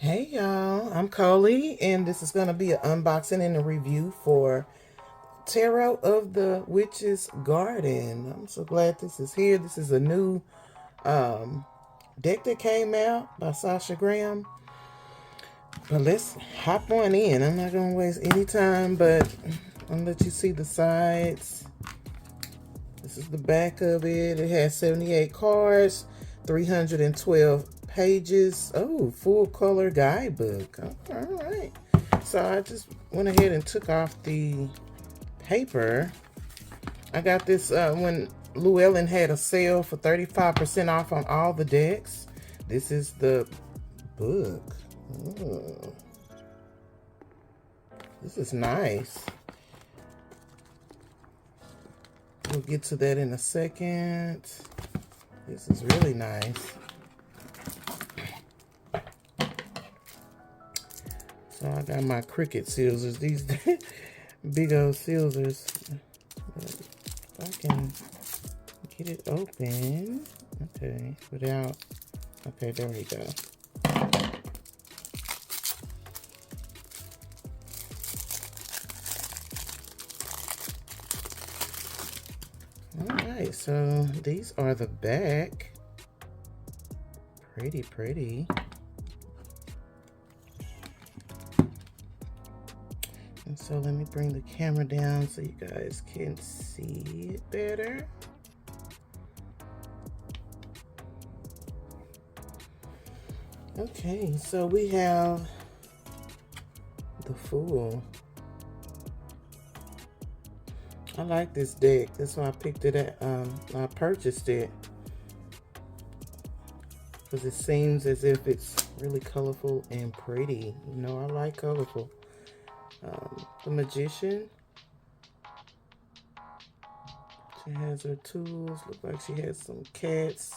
Hey y'all, I'm Kolie, and this is going to be an unboxing and a review for Tarot of the Witch's Garden. I'm so glad this is here. This is a new deck that came out by Sasha Graham. But let's hop on in. I'm not going to waste any time, but I'll let you see the sides. This is the back of it. It has 78 cards, 312 pages. Oh, full color guidebook. All right. So I just went ahead and took off the paper. I got this when Llewellyn had a sale for 35% off on all the decks. This is the book. Ooh. This is nice. We'll get to that in a second. This is really nice. So I got my cricket scissors. These big old scissors. If I can get it open. Okay, without. Okay, there we go. Alright, so these are the back. Pretty, pretty. And so let me bring the camera down so you guys can see it better. Okay, so we have the Fool. I like this deck. That's why I picked it at, I purchased it. Because it seems as if it's really colorful and pretty. You know, I like colorful. The Magician. She has her tools. Look like she has some cats.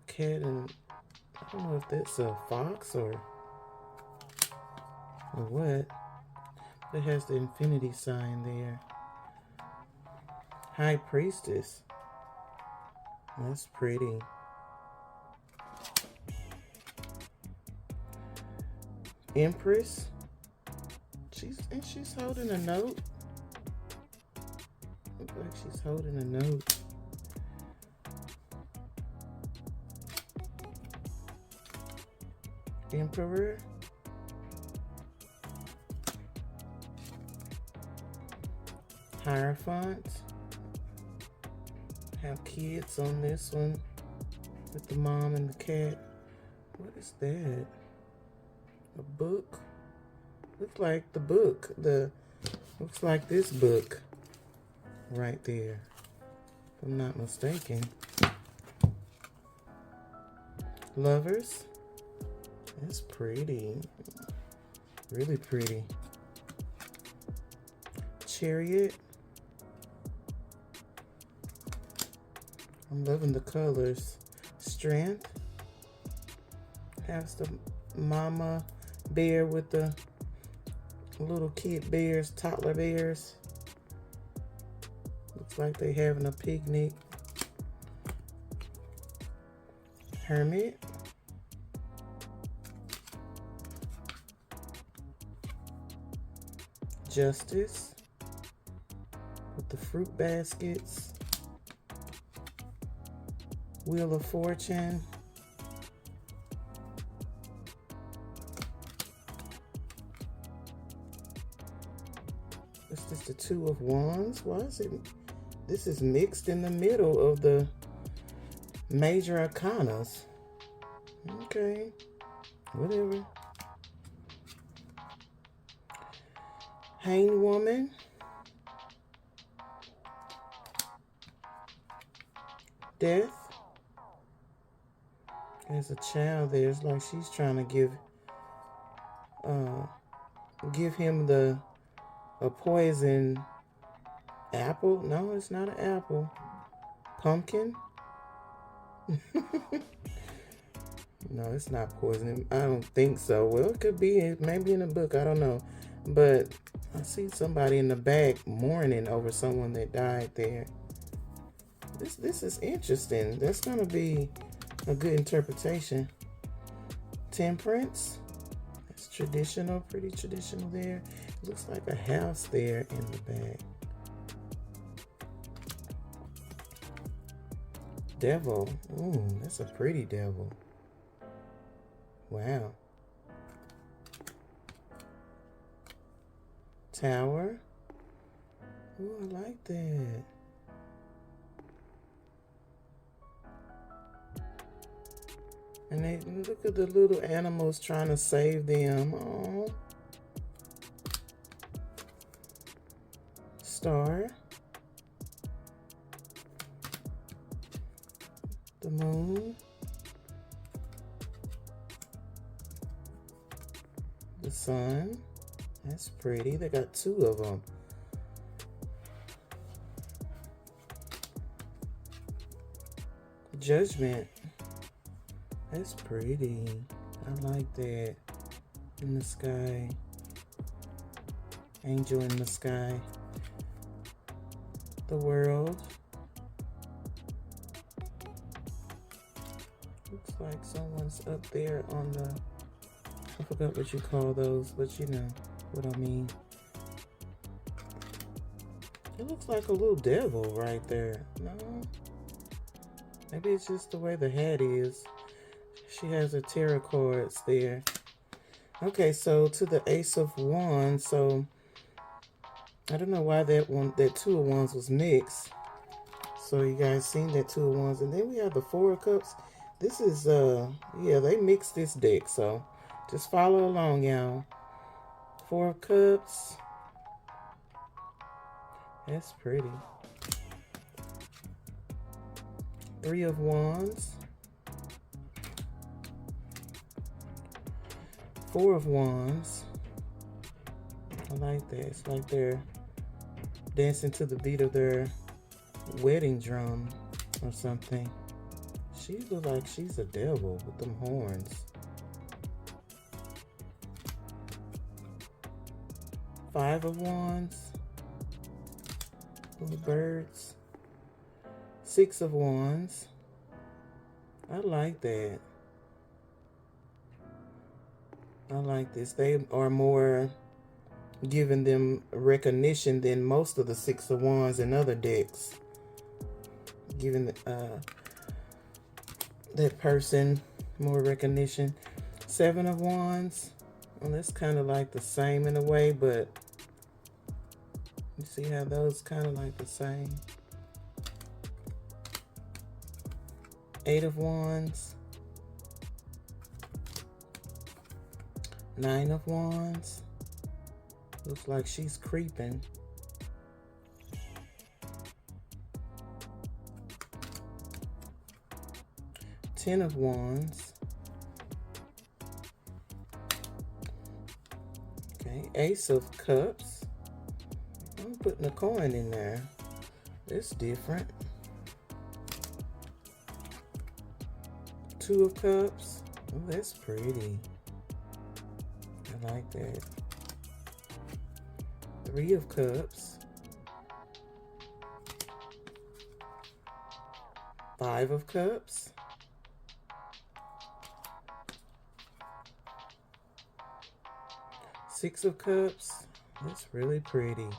Cat and I don't know if that's a fox or what. It has the infinity sign there. High Priestess. That's pretty. Empress. She's holding a note. Looks like she's holding a note. Emperor. Hierophant. Have kids on this one with the mom and the cat. What is that? A book? Looks like the book. Looks like this book right there, if I'm not mistaken. Lovers. That's pretty. Really pretty. Chariot. I'm loving the colors. Strength. Has the mama bear with the little kid bears, toddler bears. Looks like they having a picnic. Hermit. Justice with the fruit baskets. Wheel of Fortune. This is the Two of Wands. Why is it? This is mixed in the middle of the major arcanas. Okay, whatever. Hanged Woman. Death. There's a child there. It's like she's trying to give him a poison apple. No, it's not an apple. Pumpkin. No, it's not poison. I don't think so. Well, it could be. Maybe in a book. I don't know. But I see somebody in the back mourning over someone that died there. This is interesting. That's going to be a good interpretation. Temperance. It's traditional, pretty traditional there. It looks like a house there in the back. Devil. Ooh, that's a pretty devil. Wow. Tower. Ooh, I like that. And they look at the little animals trying to save them. Oh. Star. The moon. The sun. That's pretty. They got two of them. Judgment. That's pretty. I like that. In the sky. Angel in the sky. The world. Looks like someone's up there on the, I forgot what you call those, but you know what I mean. It looks like a little devil right there. No? Maybe it's just the way the hat is. She has her tarot cards there. Okay, so to the Ace of Wands. So I don't know why that Two of Wands was mixed. So you guys seen that Two of Wands. And then we have the Four of Cups. This is, yeah, they mixed this deck. So just follow along, y'all. Four of Cups. That's pretty. Three of Wands. Four of Wands. I like that. It's like they're dancing to the beat of their wedding drum or something. She looks like she's a devil with them horns. Five of Wands. Little birds. Six of Wands. I like that. I like this. They are more giving them recognition than most of the Six of Wands in other decks. Giving that person more recognition. Seven of Wands. Well, that's kind of like the same in a way, but you see how those kind of like the same. Eight of Wands. Nine of Wands. Looks like she's creeping. Ten of Wands. Okay, Ace of Cups. I'm putting a coin in there. It's different. Two of Cups. Oh, that's pretty. I like that. Three of Cups. Five of Cups. Six of Cups. That's really pretty.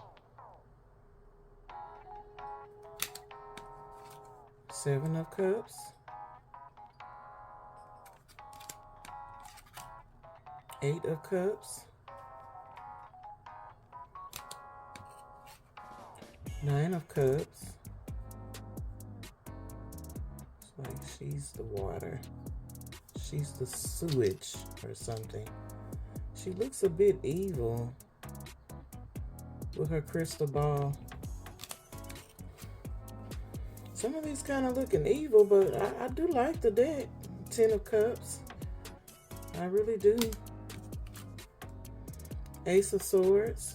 Seven of Cups. Eight of Cups. Nine of Cups. It's like she's the water. She's the sewage or something. She looks a bit evil with her crystal ball. Some of these kind of looking evil, but I do like the deck. Ten of Cups. I really do. Ace of Swords.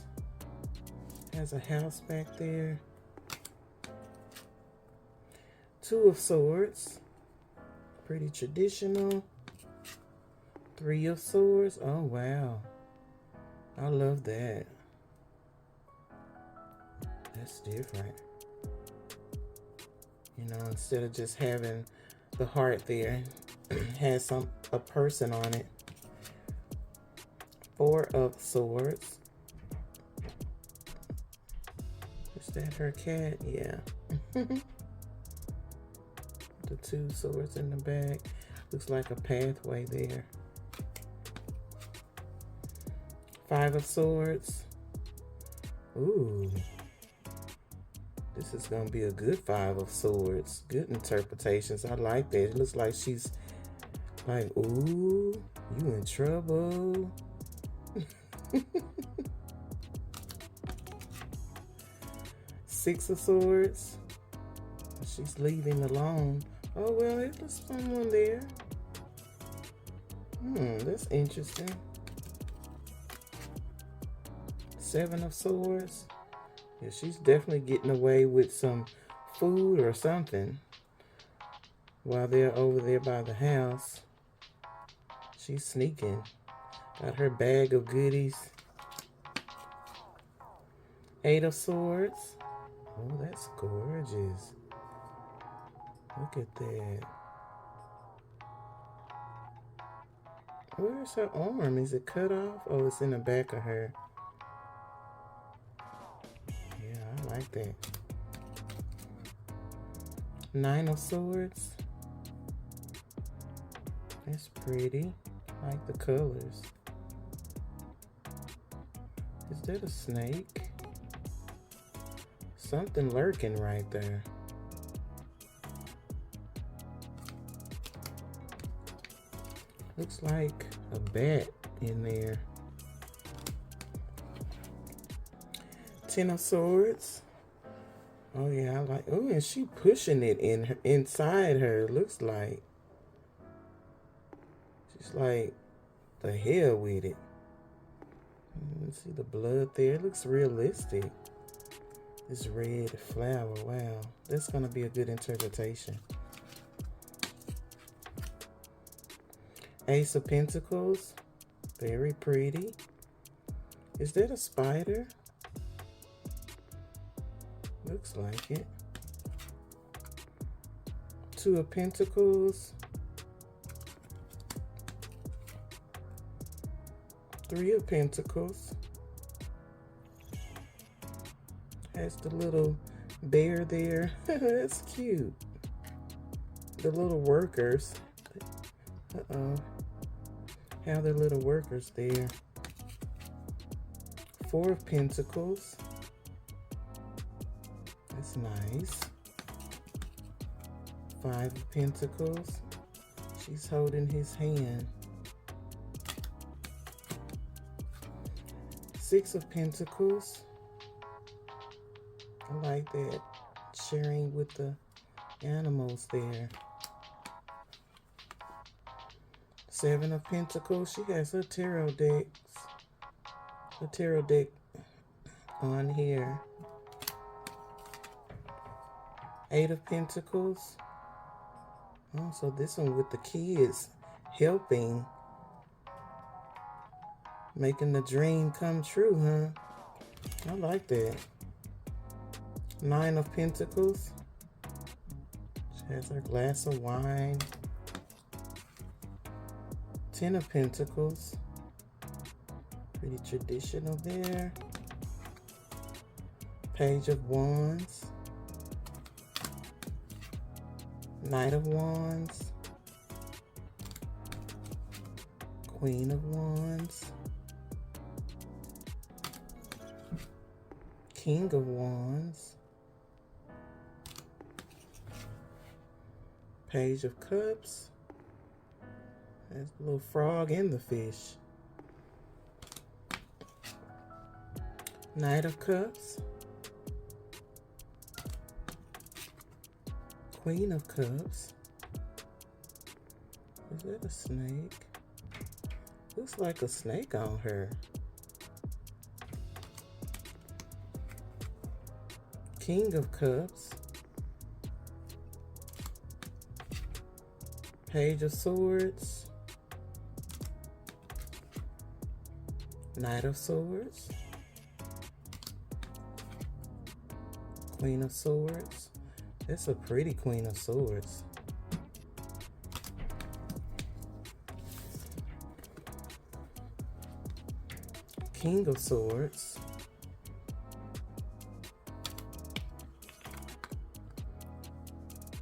Has a house back there. Two of Swords. Pretty traditional. Three of Swords. Oh, wow. I love that. That's different. You know, instead of just having the heart there, has a person on it. Four of Swords. Is that her cat? Yeah. The two swords in the back. Looks like a pathway there. Five of Swords. Ooh. This is going to be a good Five of Swords. Good interpretations. I like that. It looks like she's like, ooh, you in trouble. Six of Swords. She's leaving alone. Oh, well, there's someone there. That's interesting. Seven of Swords. Yeah, she's definitely getting away with some food or something while they're over there by the house. She's sneaking. Got her bag of goodies. Eight of Swords. Oh, that's gorgeous. Look at that. Where's her arm? Is it cut off? Oh, it's in the back of her. Yeah, I like that. Nine of Swords. That's pretty. I like the colors. Is that a snake? Something lurking right there. Looks like a bat in there. Ten of Swords. Oh yeah, I like. Oh, and she pushing it in her, inside her. Looks like she's like the hell with it. See the blood there. It looks realistic. This red flower. Wow, that's gonna be a good interpretation. Ace of Pentacles. Very pretty. Is that a spider? Looks like it. Two of Pentacles. Three of Pentacles. Has the little bear there. That's cute. The little workers. Uh-oh. Have their little workers there. Four of Pentacles. That's nice. Five of Pentacles. She's holding his hand. Six of Pentacles. I like that. Sharing with the animals there. Seven of Pentacles. She has her tarot decks. Her tarot deck on here. Eight of Pentacles. Oh, so this one with the kids helping. Making the dream come true, huh? I like that. Nine of Pentacles. She has her glass of wine. Ten of Pentacles. Pretty traditional there. Page of Wands. Knight of Wands. Queen of Wands. King of Wands. Page of Cups. There's the little frog and the fish. Knight of Cups. Queen of Cups. Is that a snake? Looks like a snake on her. King of Cups. Page of Swords. Knight of Swords. Queen of Swords. That's a pretty Queen of Swords. King of Swords.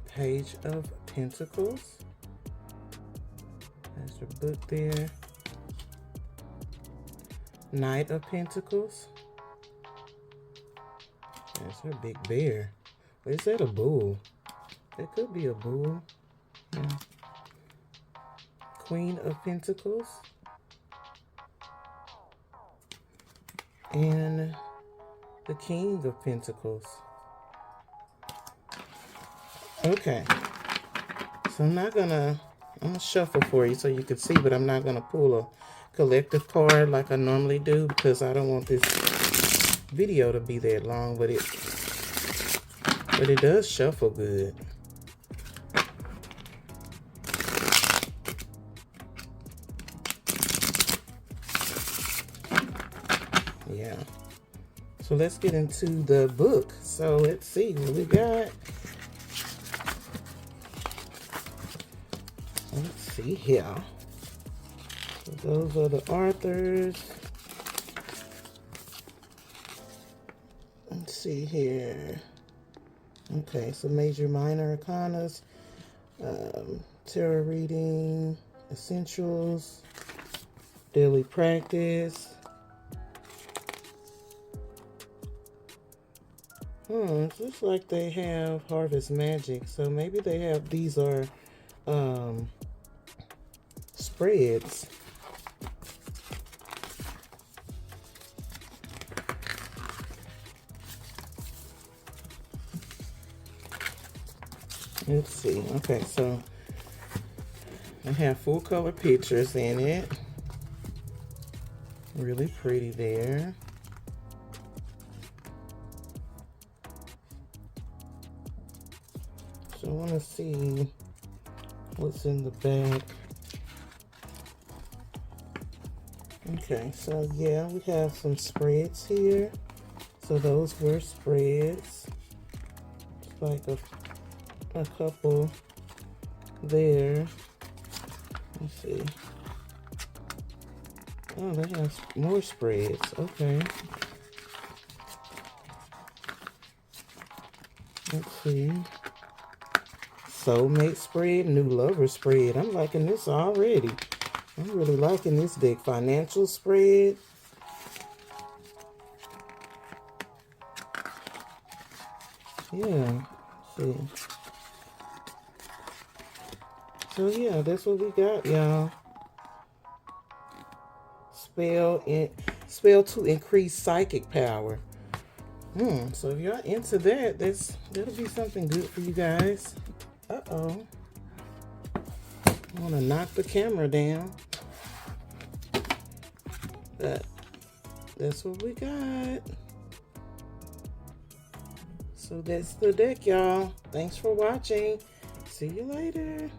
Page of Pentacles. There's the book there. Knight of Pentacles. There's her big bear. Or is that a bull? That could be a bull. Yeah. Queen of Pentacles. And the King of Pentacles. Okay. So I'm gonna shuffle for you so you can see, but I'm not gonna pull a collective card like I normally do because I don't want this video to be that long, but it does shuffle good. Yeah. So let's get into the book. So let's see what we got. Let's see here. So those are the authors. Let's see here. Okay, so major, minor arcanas, tarot reading, essentials, daily practice. It looks like they have Harvest Magic, so maybe they have, these are spreads. Let's see. Okay, so I have full color pictures in it. Really pretty there. So I want to see what's in the back. Okay, so yeah, we have some spreads here. So those were spreads. It's like a couple there. Let's see. Oh, they have more spreads. Okay. Let's see. Soulmate spread, new lover spread. I'm liking this already. I'm really liking this deck. Financial spread. Yeah. Let's see. So yeah, that's what we got, y'all. Spell to increase psychic power. So if y'all into that, that'll be something good for you guys. Uh-oh. I want to knock the camera down. But that's what we got. So that's the deck, y'all. Thanks for watching. See you later.